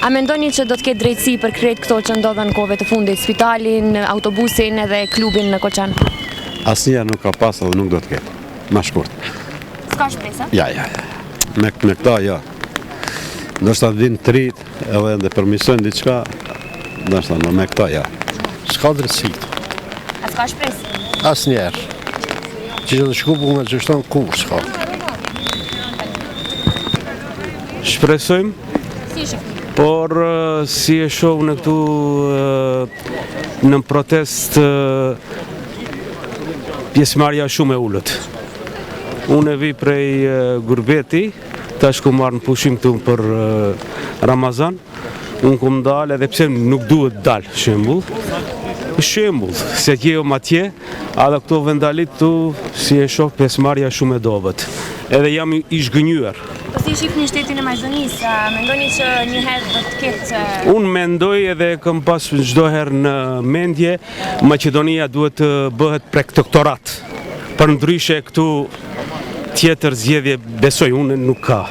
A mendoni që do të ketë drejtësi për krejt këto që ndodhen kohëve të fundit, spitalin, autobusin edhe klubin në Koçan? Asnjëherë nuk ka pas dhe nuk do të ketë. Ma shkurt. S'ka shpresa? Ja. Me këta, ja. Ndoshta vinë të rit edhe ndë përmisojnë diçka, ndoshta me këta, ja. S'ka drejtësi. A s'ka shpresë? Asnjëherë. Që të shku punë që shtonë kur s'ka. Shpresojmë, Si shifni? por si e shoh në këtu në protest pjesëmarrja shumë e ullët. Unë e vi prej Gurbeti, tash ku marrë në pushim këtu për Ramazan, unë ku më dalë edhe pse nuk duhet dalë shembull, se kjo atje, edhe këto vendalit tu si e shoh pjesëmarrja shumë e dobët. Edhe jam i zhgënjur. Po si shifni shtetin e Maqedonisë? A mendoni që njëherë do të ketë... Unë mendoj edhe kam pas çdo herë në mendje, Maqedonia duhet të bëhet protektorat. Përndryshe këtu tjetër zgjedhje besoj unë nuk ka.